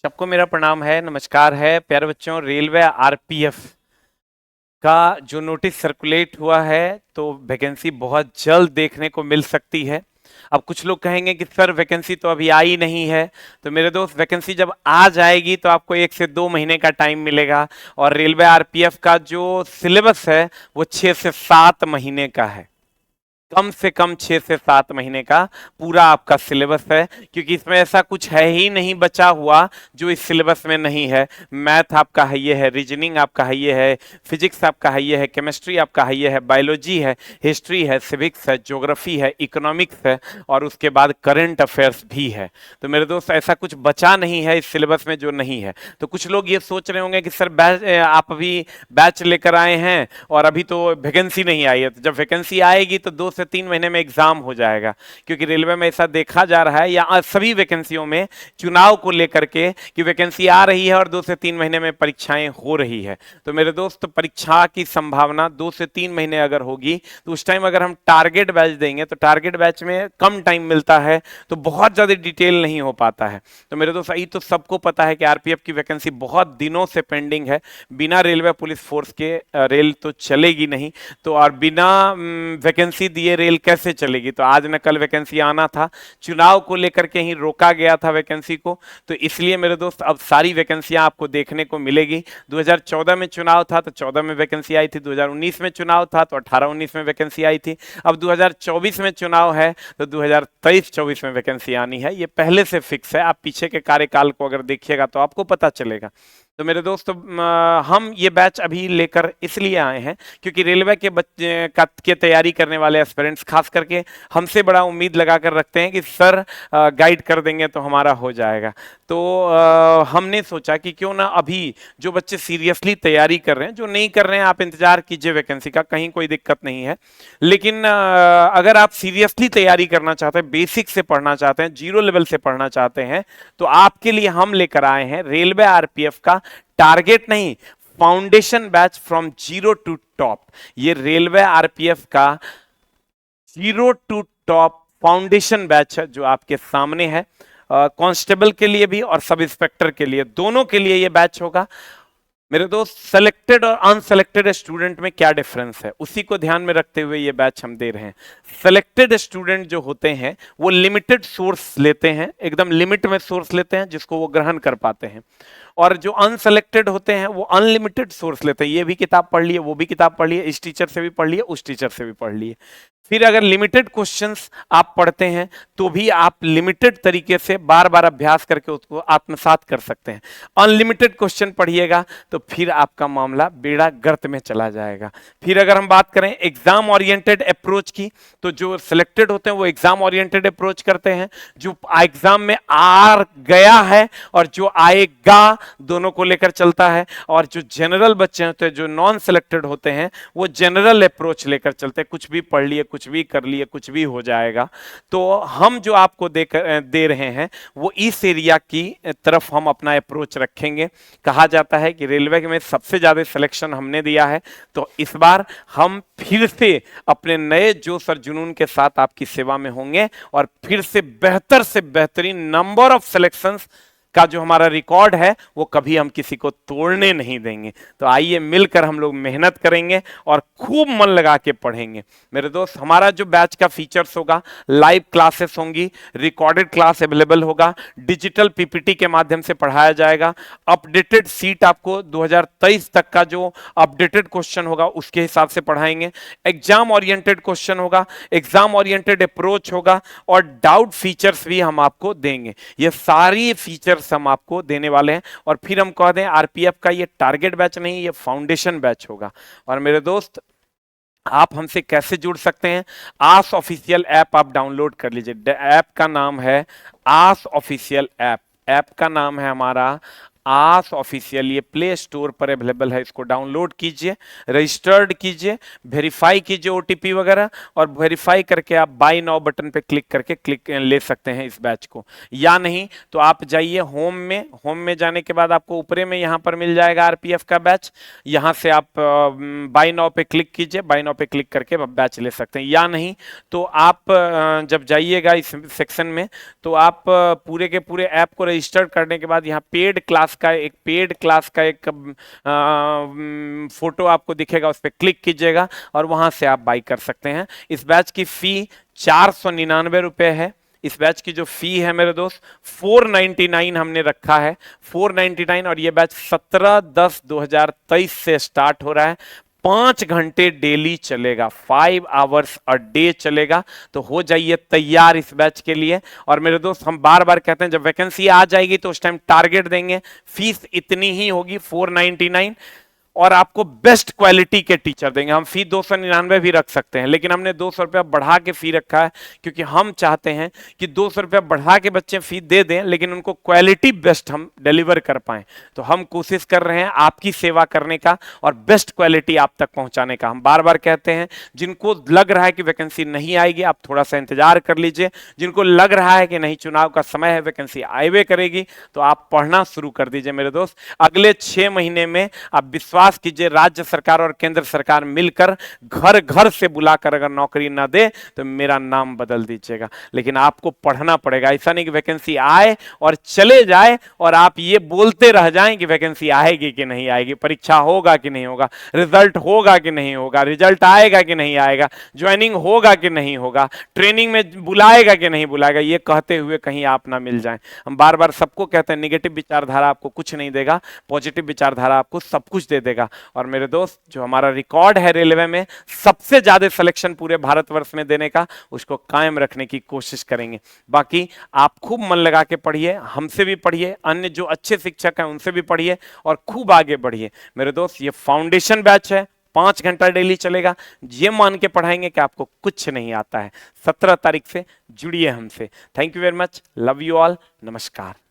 सबको मेरा प्रणाम है, नमस्कार है प्यारे बच्चों। रेलवे आरपीएफ का जो नोटिस सर्कुलेट हुआ है तो वैकेंसी बहुत जल्द देखने को मिल सकती है। अब कुछ लोग कहेंगे कि सर वैकेंसी तो अभी आई नहीं है, तो मेरे दोस्त वैकेंसी जब आ जाएगी तो आपको 1 से 2 महीने का टाइम मिलेगा। और रेलवे आरपीएफ का जो सिलेबस है वो 6 से 7 महीने का है, कम से कम 6 से 7 महीने का पूरा आपका सिलेबस है, क्योंकि इसमें ऐसा कुछ है ही नहीं बचा हुआ जो इस सिलेबस में नहीं है। मैथ आपका है ये है, रीजनिंग आपका है ये है, फिजिक्स आपका है ये है, केमिस्ट्री आपका है ये है, बायोलॉजी है, हिस्ट्री है, सिविक्स है, ज्योग्राफी है, इकोनॉमिक्स है और उसके बाद करंट अफेयर्स भी है। तो मेरे दोस्त ऐसा कुछ बचा नहीं है इस सिलेबस में जो नहीं है। तो कुछ लोग ये सोच रहे होंगे कि सर बैच आप अभी बैच लेकर आए हैं और अभी तो वैकेंसी नहीं आई है, तो जब वैकेंसी आएगी तो 2 से 3 महीने में एग्जाम हो जाएगा। क्योंकि रेलवे में ऐसा देखा जा रहा है या सभी वैकेंसियों में चुनाव को लेकर के कि वैकेंसी आ रही है और 2 से 3 महीने में परीक्षाएं हो रही है। तो मेरे दोस्त परीक्षा की संभावना 2 से 3 महीने अगर होगी तो उस टाइम अगर हम टारगेट बैच देंगे तो टारगेट बैच में कम टाइम मिलता है, तो बहुत ज्यादा डिटेल नहीं हो पाता है। तो मेरे दोस्त यही तो सबको पता है कि आरपीएफ की वैकेंसी बहुत दिनों से पेंडिंग है। बिना रेलवे पुलिस फोर्स के रेल तो चलेगी नहीं, तो और बिना वैकेंसी दिए रेल कैसे चलेगी। तो आज न कल वैकेंसी आना था, चुनाव को लेकर के ही रोका गया था वैकेंसी को। तो इसलिए मेरे दोस्त अब सारी वैकेंसियां आपको देखने को मिलेगी। 2014 में चुनाव था तो 14 में वैकेंसी आई थी, 2019 में चुनाव था तो 18-19 में वैकेंसी आई थी, अब 2024 में चुनाव है तो 2023-24 में वैकेंसी आनी है। ये पहले से फिक्स है, आप पीछे के कार्यकाल को अगर देखिएगा तो आपको पता चलेगा। तो मेरे दोस्त हम ये बैच अभी लेकर इसलिए आए हैं क्योंकि रेलवे के बच्चे के तैयारी करने वाले एस्पिरेंट्स खास करके हमसे बड़ा उम्मीद लगाकर रखते हैं कि सर गाइड कर देंगे तो हमारा हो जाएगा। तो हमने सोचा कि क्यों ना अभी जो बच्चे सीरियसली तैयारी कर रहे हैं, जो नहीं कर रहे हैं आप इंतजार कीजिए वैकेंसी का, कहीं कोई दिक्कत नहीं है। लेकिन अगर आप सीरियसली तैयारी करना चाहते हैं, बेसिक से पढ़ना चाहते हैं, जीरो लेवल से पढ़ना चाहते हैं, तो आपके लिए हम लेकर आए हैं रेलवे आरपीएफ का टारगेट नहीं, foundation batch from zero to top. ये रेलवे आरपीएफ का zero to top foundation batch है जो आपके सामने है। कांस्टेबल के लिए भी और सब इंस्पेक्टर के लिए, दोनों के लिए ये बैच होगा। मेरे दोस्त सेलेक्टेड और अनसेलेक्टेड स्टूडेंट में क्या डिफरेंस है उसी को ध्यान में रखते हुए ये बैच हम दे रहे हैं। सेलेक्टेड स्टूडेंट जो होते हैं वो लिमिटेड सोर्स लेते हैं, एकदम लिमिट में सोर्स लेते हैं जिसको वो ग्रहण कर पाते हैं, और जो अनसेलेक्टेड होते हैं वो अनलिमिटेड सोर्स लेते हैं। ये भी किताब पढ़ लिए, वो भी किताब पढ़ लिए, इस टीचर से भी पढ़ लिए, उस टीचर से भी पढ़ लिए। फिर अगर लिमिटेड क्वेश्चंस आप पढ़ते हैं तो भी आप लिमिटेड तरीके से बार बार अभ्यास करके उसको आत्मसात कर सकते हैं। अनलिमिटेड क्वेश्चन पढ़िएगा तो फिर आपका मामला बेड़ा गर्त में चला जाएगा। फिर अगर हम बात करें एग्जाम ओरिएंटेड अप्रोच की, तो जो सिलेक्टेड होते हैं वो एग्जाम ओरिएंटेड अप्रोच करते हैं, जो एग्जाम में आ गया है और जो आएगा दोनों को लेकर चलता है। और जो जनरल बच्चे होते हैं, जो नॉन सिलेक्टेड होते हैं, वो जनरल अप्रोच लेकर चलते हैं, कुछ भी पढ़ लिए, कुछ भी कर लिए, कुछ भी हो जाएगा। तो हम जो आपको दे रहे हैं वो इस एरिया की तरफ हम अपना अप्रोच रखेंगे। कहा जाता है कि रेलवे में सबसे ज्यादा सिलेक्शन हमने दिया है, तो इस बार हम फिर से अपने नए जोश और जुनून के साथ आपकी सेवा में होंगे और फिर से बेहतरीन नंबर ऑफ सिलेक्शंस का जो हमारा रिकॉर्ड है वो कभी हम किसी को तोड़ने नहीं देंगे। तो आइए मिलकर हम लोग मेहनत करेंगे और खूब मन लगा के पढ़ेंगे। मेरे दोस्त, हमारा जो बैच का फीचर्स होगा, लाइव क्लासेस होंगी, रिकॉर्डेड क्लास अवेलेबल होगा, डिजिटल पीपीटी के माध्यम से पढ़ाया जाएगा, अपडेटेड सीट आपको 2023 तक का जो अपडेटेड क्वेश्चन होगा उसके हिसाब से पढ़ाएंगे, एग्जाम ओरिएंटेड क्वेश्चन होगा, एग्जाम ओरिएंटेड अप्रोच होगा और डाउट फीचर्स भी हम आपको देंगे। ये सारी फीचर्स हम आपको देने वाले हैं। और फिर हम कह दें आरपीएफ का ये टारगेट बैच नहीं, ये फाउंडेशन बैच होगा। और मेरे दोस्त, आप हमसे कैसे जुड़ सकते हैं? आस ऑफिशियल ऐप आप डाउनलोड कर लीजिए। ऐप का नाम है आस ऑफिशियल ऐप। ऐप का नाम है हमारा आस ऑफिशियल, ये प्ले स्टोर पर अवेलेबल है, इसको डाउनलोड कीजिए, रजिस्टर्ड कीजिए, वेरीफाई कीजिए ओटीपी वगैरह, और वेरीफाई करके आप बाय नाउ बटन पे क्लिक करके ले सकते हैं इस बैच को। या नहीं तो आप जाइए होम में जाने के बाद आपको ऊपरे में यहाँ पर मिल जाएगा आरपीएफ का बैच, यहाँ से आप बाय नाउ पे क्लिक कीजिए, बाय नाउ पे क्लिक करके बैच ले सकते हैं। या नहीं तो आप जब जाइएगा इस सेक्शन में तो आप पूरे के पूरे ऐप को रजिस्टर करने के बाद यहाँ पेड क्लास का एक फोटो आपको दिखेगा, उस पर क्लिक कीजिएगा और वहां से आप बाई कर सकते हैं। इस बैच की फी 499 रुपए है। इस बैच की जो फी है मेरे दोस्त 499 हमने रखा है, 499, और ये बैच 17/10/2023 से स्टार्ट हो रहा है। 5 घंटे डेली चलेगा, 5 आवर्स अ डे चलेगा। तो हो जाइए तैयार इस बैच के लिए। और मेरे दोस्त हम बार बार कहते हैं जब वैकेंसी आ जाएगी तो उस टाइम टारगेट देंगे, फीस इतनी ही होगी 499, और आपको बेस्ट क्वालिटी के टीचर देंगे। हम फी 299 भी रख सकते हैं, लेकिन हमने 200 रुपया बढ़ा के फी रखा है क्योंकि हम चाहते हैं कि 200 रुपया बढ़ा के बच्चे फी दे दें लेकिन उनको क्वालिटी बेस्ट हम डिलीवर कर पाएं। तो हम कोशिश कर रहे हैं आपकी सेवा करने का और बेस्ट क्वालिटी आप तक पहुंचाने का। हम बार बार कहते हैं जिनको लग रहा है कि वैकेंसी नहीं आएगी आप थोड़ा सा इंतजार कर लीजिए, जिनको लग रहा है कि नहीं चुनाव का समय है वैकेंसी आएवे करेगी तो आप पढ़ना शुरू कर दीजिए मेरे दोस्त। अगले 6 महीने में आप विश्वास कीजिए राज्य सरकार और केंद्र सरकार मिलकर घर घर से बुलाकर अगर नौकरी ना दे तो मेरा नाम बदल दीजिएगा, लेकिन आपको पढ़ना पड़ेगा। ऐसा नहीं कि वैकेंसी आए और चले जाए और आप ये बोलते रह जाएं कि वैकेंसी आएगी कि नहीं आएगी, परीक्षा होगा कि नहीं होगा, रिजल्ट होगा कि नहीं होगा, रिजल्ट आएगा कि नहीं आएगा, ज्वाइनिंग होगा कि नहीं होगा, ट्रेनिंग में बुलाएगा कि नहीं बुलाएगा, ये कहते हुए कहीं आप ना मिल जाएं। हम बार बार सबको कहते हैं निगेटिव विचारधारा आपको कुछ नहीं देगा, पॉजिटिव विचारधारा आपको सब कुछ दे देगा। और मेरे दोस्त जो हमारा रिकॉर्ड है रेलवे में सबसे ज्यादा सिलेक्शन पूरे भारतवर्ष में देने का, उसको कायम रखने की कोशिश करेंगे। बाकी आप खूब मन लगा के पढ़िए, हमसे भी पढ़िए, अन्य जो अच्छे शिक्षक हैं उनसे भी पढ़िए और खूब आगे बढ़िए। मेरे दोस्त ये फाउंडेशन बैच है, 5 घंटा डेली चलेगा। ये मान के पढ़ाएंगे कि आपको कुछ नहीं आता है। 17 तारीख से जुड़िए हमसे। Thank you very much, love you all, नमस्कार।